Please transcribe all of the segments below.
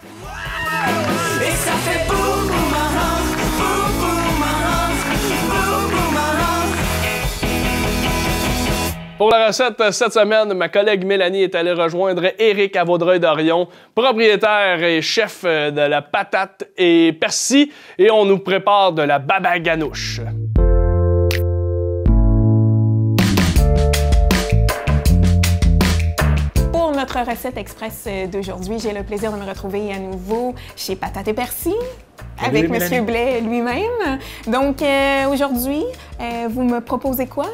Et ça fait boum boum ah, boum boum ah, boum boum ah. Pour la recette cette semaine, ma collègue Mélanie est allée rejoindre Éric à Vaudreuil-Dorion, propriétaire et chef de la patate et persil, et on nous prépare de la baba ganoush. Pour notre recette express d'aujourd'hui, j'ai le plaisir de me retrouver à nouveau chez Patate et Persil avec Monsieur Blais lui-même. Donc aujourd'hui, vous me proposez quoi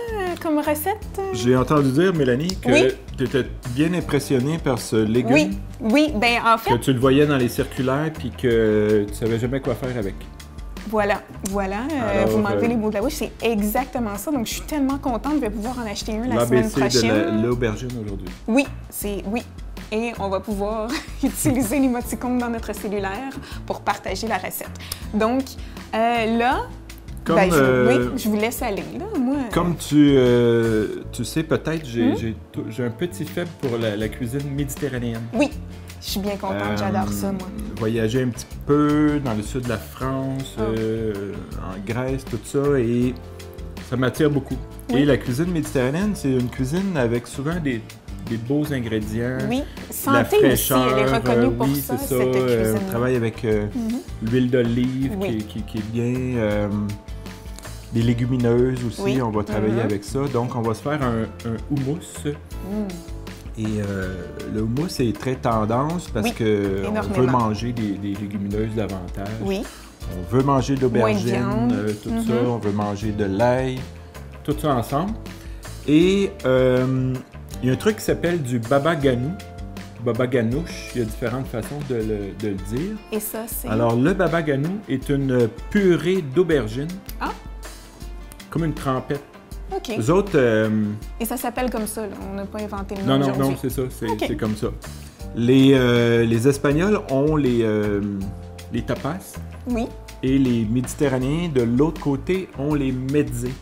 comme recette? J'ai entendu dire, Mélanie, que Oui. tu étais bien impressionnée par ce légume. Oui, oui, ben en fait, Que tu le voyais dans les circulaires puis que tu savais jamais quoi faire avec. voilà, Alors, vous m'enlevez les mots de la bouche, c'est exactement ça. Donc je suis tellement contente, je vais pouvoir en acheter un la semaine L'ABC prochaine. de l'aubergine aujourd'hui. Oui, oui. Et on va pouvoir utiliser l'émoticône dans notre cellulaire pour partager la recette. Donc là, Comme, ben, je vous laisse aller, là, moi. Comme tu sais peut-être, j'ai un petit faible pour la cuisine méditerranéenne. Oui, je suis bien contente, j'adore ça, moi. Voyager un petit peu dans le sud de la France, en Grèce, tout ça, et ça m'attire beaucoup. Oui. Et la cuisine méditerranéenne, c'est une cuisine avec souvent des beaux ingrédients. Oui, De la santé aussi, elle est fraîcheur, reconnue pour oui, ça, c'est ça. cette cuisine. On travaille avec l'huile d'olive Oui. qui est bien. Des légumineuses aussi, Oui. on va travailler avec ça. Donc, on va se faire un houmous. Et le houmous est très tendance parce Oui, qu'on veut énormément. manger des légumineuses davantage. Oui, On veut manger de l'aubergine, Moins de viande. tout ça. On veut manger de l'ail, tout ça ensemble. Et il y a un truc qui s'appelle du baba ganou, baba ganoush. Il y a différentes façons de le dire. et ça, c'est... Alors, le baba ganou est une purée d'aubergine. Ah. Comme une trempette. OK. Les autres... Et ça s'appelle comme ça, là. On n'a pas inventé le non, nom non, aujourd'hui. non, c'est ça. C'est Ok. c'est comme ça. Les Espagnols ont les tapas Oui, et les Méditerranéens, de l'autre côté, ont les mezzés.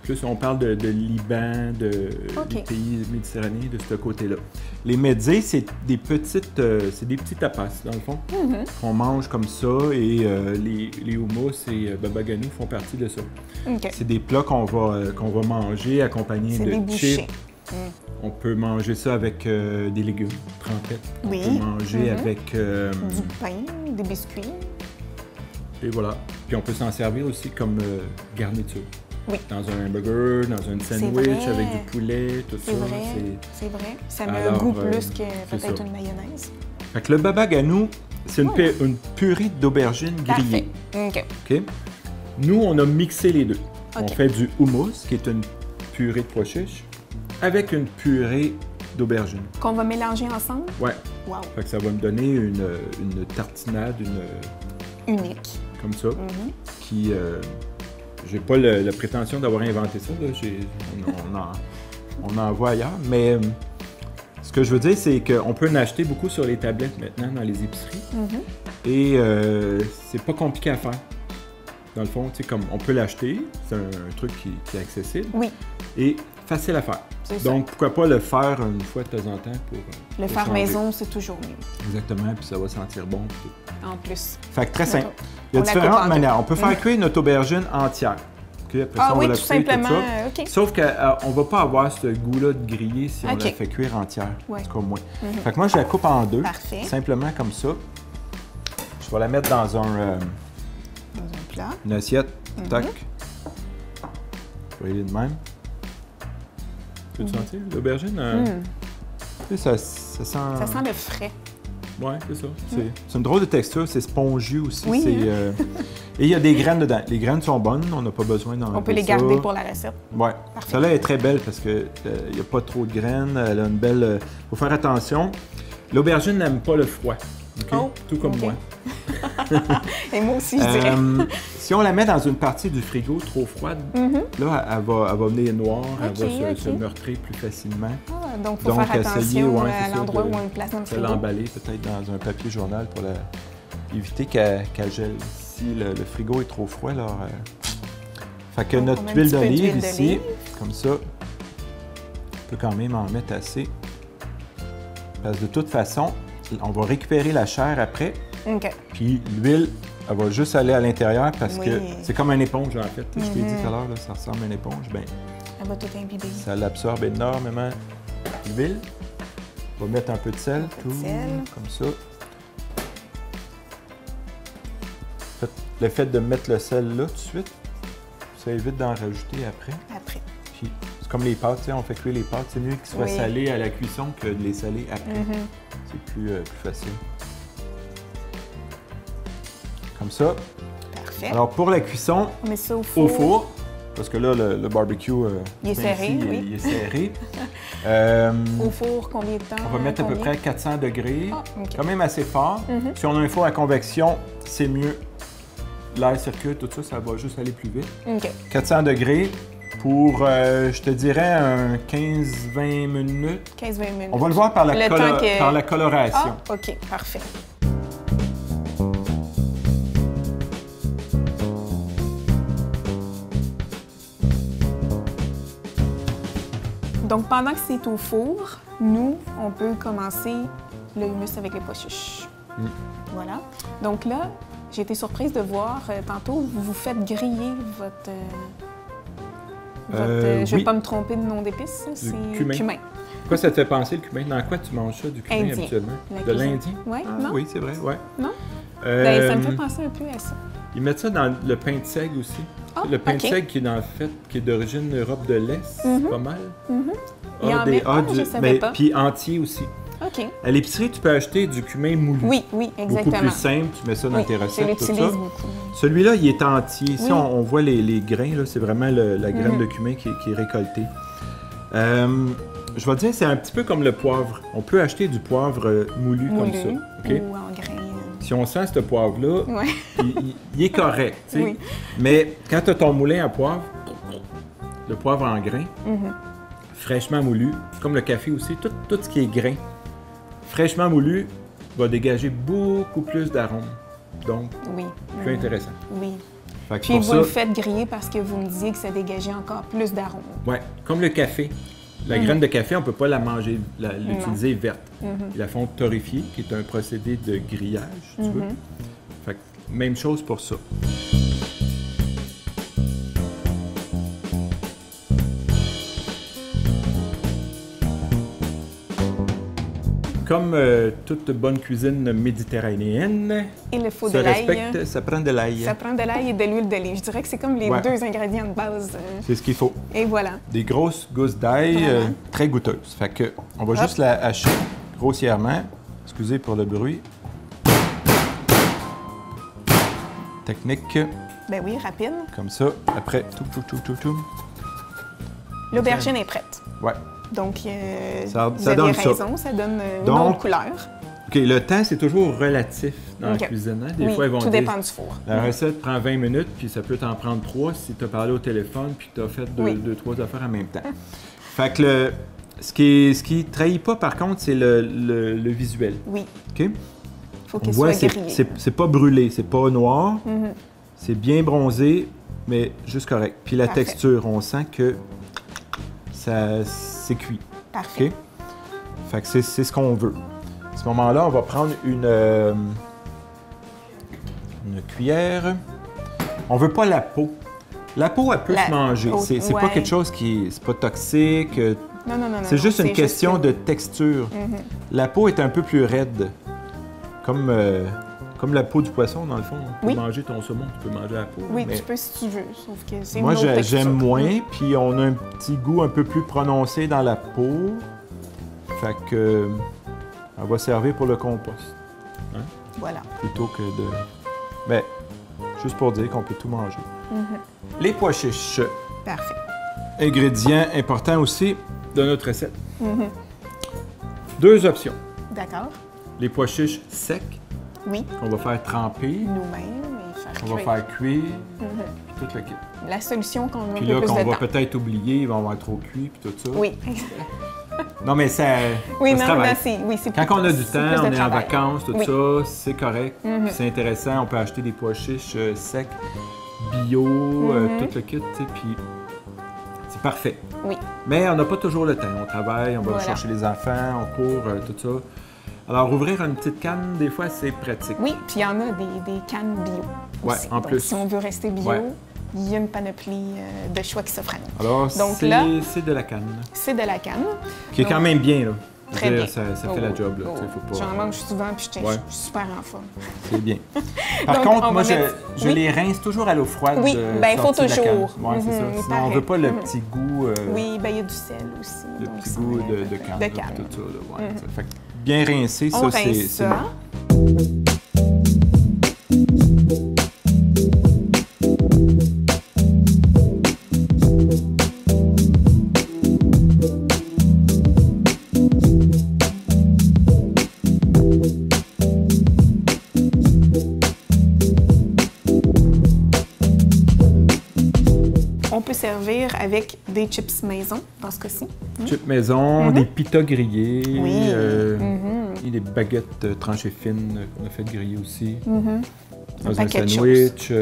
Plus on parle de Liban, Ok. des pays méditerranéens de ce côté-là. Les mezzés, c'est des petits tapas, dans le fond, qu'on mange comme ça, et les houmous et baba ganou font partie de ça. OK. C'est des plats qu'on va manger accompagnés C'est de des bouchées. chips. On peut manger ça avec des légumes, trempettes. Oui. On peut manger avec... Du pain, des biscuits. et voilà. Puis on peut s'en servir aussi comme garniture. Oui. Dans un hamburger, dans un sandwich, vrai. avec du poulet, tout C'est ça. vrai, c'est vrai. Ça met un Alors, goût plus que c'est peut-être ça. une mayonnaise. Fait que le baba ganou, c'est une purée d'aubergine grillée. Parfait. OK. OK? Nous, on a mixé les deux. On OK. fait du houmous, qui est une purée de pois chiches, avec une purée d'aubergine. Qu'on va mélanger ensemble. Ouais. Wow. Fait que ça va me donner une tartinade, Unique. comme ça, qui... j'ai pas la prétention d'avoir inventé ça, là. On en voit ailleurs, mais ce que je veux dire, c'est qu'on peut en acheter beaucoup sur les tablettes maintenant dans les épiceries, et c'est pas compliqué à faire. Dans le fond, tu sais, comme on peut l'acheter, c'est un truc qui est accessible, Oui, et facile à faire. c'est ça. Donc, pourquoi pas le faire une fois de temps en temps pour Le pour faire changer. maison, c'est toujours mieux. Exactement, puis ça va sentir bon. Puis tout. En plus. Fait que très simple. Il y a On la coupe en différentes deux. manières. On peut faire cuire notre aubergine entière. OK, après ça, Ah on oui, va la tout couper, simplement. ça. OK. Sauf qu'on ne va pas avoir ce goût-là de griller si on OK. la fait cuire entière. Ouais. En tout cas, moi. Fait que moi, je la coupe en deux. Parfait. Simplement comme ça. Je vais la mettre dans Dans un plat. une assiette. Tac. Je vais y aller de même. Peux-tu sentir l'aubergine? Tu sais, ça sent... Ça sent le frais. Ouais, c'est ça. C'est une drôle de texture, c'est spongieux aussi. Oui, C'est, et il y a des graines dedans. Les graines sont bonnes, on n'a pas besoin d'en On peut les garder pour la recette. Ouais. Parfait. Celle-là est très belle parce qu'il n'y a pas trop de graines. Elle a une belle... faut faire attention. L'aubergine n'aime pas le froid. OK? Oh, Tout comme OK. moi. Et moi aussi, je dirais. Si on la met dans une partie du frigo trop froide, là, elle va venir noire, elle va se OK. meurtre plus facilement. Ah, donc, il faut faire essayer, attention ouais, à c'est ça, l'endroit de- où on le place dans le de frigo. l'emballer peut-être dans un papier journal pour éviter qu'elle gèle. Si le frigo est trop froid, alors... Fait que Donc, notre on met un huile petit peu d'olive d'huile ici, d'olive. comme ça, on peut quand même en mettre assez. Parce que de toute façon, on va récupérer la chair après, OK. puis l'huile, elle va juste aller à l'intérieur parce Oui. que c'est comme une éponge en fait. Je t'ai dit tout à l'heure, là, ça ressemble à une éponge. Ben, Elle va tout imbiber. ça l'absorbe énormément l'huile. On va mettre un peu de sel, peu de tout, sel. comme ça. Le fait de mettre le sel là tout de suite, ça évite d'en rajouter après. Après. Puis, c'est comme les pâtes, tu sais, on fait cuire les pâtes. C'est mieux qu'ils soient Oui. salés à la cuisson que de les saler après. Mhm. C'est plus facile. Comme ça. Parfait. Alors, pour la cuisson, On met ça au four. au four, parce que là, le barbecue, Il est serré, oui. il est serré. Au four, combien de temps? On va mettre à peu Combien? près à 400 degrés. Ah, OK. Quand même assez fort. Mhm. Si on a un four à convection, c'est mieux. L'air circule, tout ça, ça va juste aller plus vite. OK. 400 degrés pour, je te dirais, un 15-20 minutes. 15-20 minutes. On va le voir par la, Le temps que- par la coloration. Ah, OK. Parfait. Donc, pendant que c'est au four, nous, on peut commencer le hummus avec les pois chiches. Voilà. Donc là, j'ai été surprise de voir, tantôt, vous faites griller votre... je ne vais oui. pas me tromper de nom d'épices, ça, c'est cumin. Quoi ça te fait penser, le cumin? Dans quoi tu manges ça, du cumin, Indien. habituellement? La De cuisine. l'Indien? Ouais, Ah, non? oui, c'est vrai, ouais. Non? Ben, ça me fait Euh, penser un peu à ça. Ils mettent ça dans le pain de seigle aussi. Ah, Le pain OK. de seigle qui est dans le fait, qui est d'origine Europe de l'Est, pas mal. Il y en met pas, je savais pas. Puis entier aussi. OK. À l'épicerie, tu peux acheter du cumin moulu. Oui, oui, Beaucoup exactement. plus simple, tu mets ça dans Oui, tes je recettes, tout ça. l'utilise beaucoup. Celui-là, il est entier. Ici, Oui. on voit les grains, là, c'est vraiment la graine de cumin qui est récoltée. Je vais te dire, c'est un petit peu comme le poivre. On peut acheter du poivre moulu comme ça. OK? Ou en grains. Si on sent ce poivre-là, Ouais. il est correct. Tu sais. Oui. Mais quand tu as ton moulin à poivre, le poivre en grains, fraîchement moulu, comme le café aussi, tout ce qui est grain, fraîchement moulu, va dégager beaucoup plus d'arômes. Donc, Oui. plus intéressant. Oui. Fait que Puis pour vous ça, le faites griller parce que vous me disiez que ça dégageait encore plus d'arômes. ouais, comme le café. La graine de café, on ne peut pas la manger, l'utiliser verte. Ils la font torréfier, qui est un procédé de grillage, si tu veux. Fait que, même chose pour ça. Comme toute bonne cuisine méditerranéenne, Il faut ça de l'ail. respecte, ça prend de l'ail. Ça prend de l'ail et de l'huile d'olive. Je dirais que c'est comme les Ouais. deux ingrédients de base. C'est ce qu'il faut. Et voilà. Des grosses gousses d'ail Vraiment. très goûteuses. Fait que on va Hop. juste la hacher grossièrement. Excusez pour le bruit. Technique, Ben oui, rapide. comme ça. Après, tout. L'aubergine est prête. Ouais. Donc, Ça vous donne avez ça. raison, ça donne une Donc, autre couleur. OK, le temps, c'est toujours relatif dans OK. la cuisine. Hein? Des Oui, fois, ils vont tout dire, dépend du four. la recette prend 20 minutes, puis ça peut t'en prendre 3 si tu as parlé au téléphone, puis tu as fait Oui. deux, trois affaires en même temps. Fait que ce qui trahit pas, par contre, c'est le visuel. Oui, OK? il faut On qu'il voit, soit c'est grillé. c'est pas brûlé, c'est pas noir, Mhm. c'est bien bronzé, mais juste correct. Puis la Parfait. texture, on sent que c'est cuit. Parfait. OK? Fait que c'est ce qu'on veut. À ce moment-là, on va prendre une cuillère. On veut pas la peau. La peau, elle peut La- se manger. oh, C'est pas ouais. quelque chose qui c'est pas toxique. Non. C'est juste une question que- de texture. Mhm. La peau est un peu plus raide. Comme la peau du poisson, dans le fond. Tu Oui. peux manger ton saumon, tu peux manger la peau. Oui, mais tu peux si tu veux, sauf que c'est moi, une autre texture. j'aime moins. Puis on a un petit goût un peu plus prononcé dans la peau. Fait que elle va servir pour le compost. Voilà. Plutôt que de... Mais juste pour dire qu'on peut tout manger. Mm-hmm. Les pois chiches. Parfait. Ingrédient important aussi de notre recette. Mm-hmm. Deux options. D'accord. Les pois chiches secs, Oui, qu'on va faire tremper, nous-mêmes et faire qu'on va cuire. faire cuire, Mm-hmm. puis tout le kit. La solution qu'on a un Puis peu là, plus qu'on de va temps. peut-être oublier, ils vont avoir trop cuit, puis tout ça. Oui. Non, mais ça, Oui, ça se non, travaille. mais c'est Quand on a du c'est temps, plus de on est en travail. vacances, tout Oui. ça, c'est correct. Mhm. C'est intéressant. On peut acheter des pois chiches secs, bio, tout le kit, tu sais, puis c'est parfait. Oui. Mais on n'a pas toujours le temps. On travaille, on va Voilà. chercher les enfants, on court, tout ça. Alors, ouvrir une petite canne, des fois, c'est pratique. Oui, puis il y en a des cannes bio Ouais, aussi. en Donc, plus. si on veut rester bio, Ouais. il y a une panoplie de choix qui s'offrent à nous. Alors, Donc c'est là- c'est de la canne, là, C'est de la canne. qui est Donc, quand même bien, là. Je veux Très dire, bien. Ça Oh, fait la oui. job, là. Oh, Tu sais, faut pas... J'en mange souvent, puis je Ouais. suis super en forme. C'est bien. Par Donc, contre, on moi, va mettre- je Oui. les rince toujours à l'eau froide. Oui, ben, il faut sorties de la canne. toujours. Ouais, c'est ça. Il Sinon, on paraît. veut pas le petit goût... Oui, ben il y a du sel aussi. le donc petit ça goût enlève de canne. De là, canne. Tout ça, là, ouais, ça. Fait que bien rincé, On ça, rince c'est ça. bon. On peut servir avec des chips maison, dans ce cas-ci. Chips maison, des pitas grillés, Mm-hmm. Oui. et des baguettes tranchées fines qu'on a fait griller aussi. Dans un paquet de sandwich.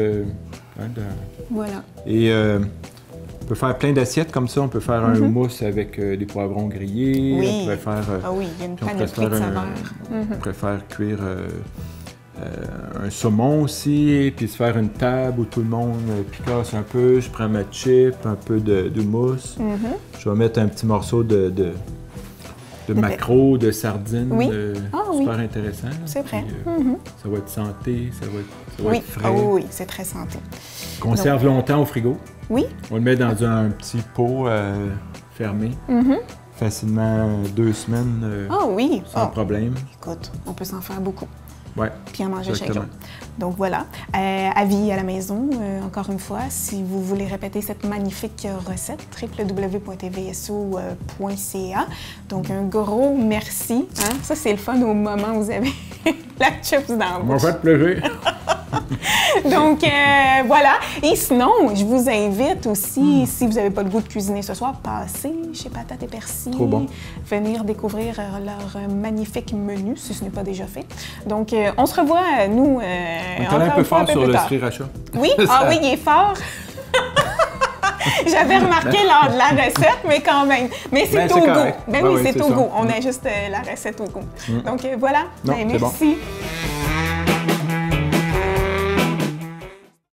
Voilà. Et on peut faire plein d'assiettes comme ça. On peut faire un houmous avec des poivrons grillés. Mm-hmm. Oui. On pourrait faire... Ah oui, il y a une puis on pourrait panoplie de faire saveurs. on pourrait faire cuire un saumon aussi, puis se faire une table où tout le monde picasse un peu. Je prends ma chip, un peu de mousse. Je vais mettre un petit morceau de maquereau, de sardines. Oui. Ah oui. Super intéressant. là. C'est vrai. Puis, ça va être santé, ça va Oui, être frais. ah oui, oui, c'est très santé. Conserve longtemps au frigo. Oui, On le met dans un petit pot fermé. Facilement 2 semaines ah oui. sans Ah, problème. écoute, on peut s'en faire beaucoup. Ouais. Puis en manger chaque Exactement. jour. Donc voilà. Avis à la maison, encore une fois, si vous voulez répéter cette magnifique recette, www.tvso.ca. Donc un gros merci. Hein? Ça, c'est le fun au moment où vous avez la chips dans la On m'a bouche. fait plaisir. Donc voilà. Et sinon, je vous invite aussi, si vous n'avez pas le goût de cuisiner ce soir, passez chez Patate et Persil. Trop bon. Venir découvrir leur magnifique menu, si ce n'est pas déjà fait. Donc on se revoit, nous, On est encore allé un peu une fois, fort sur plus le tard. sriracha. Oui? Ah oui, il est fort. J'avais remarqué lors de la recette, mais quand même. Mais c'est Ben, au c'est goût. correct. Ben Ouais, oui, ouais, c'est c'est au ça. goût. On ajuste la recette au goût. Donc voilà. Non, Ben, c'est bon. merci.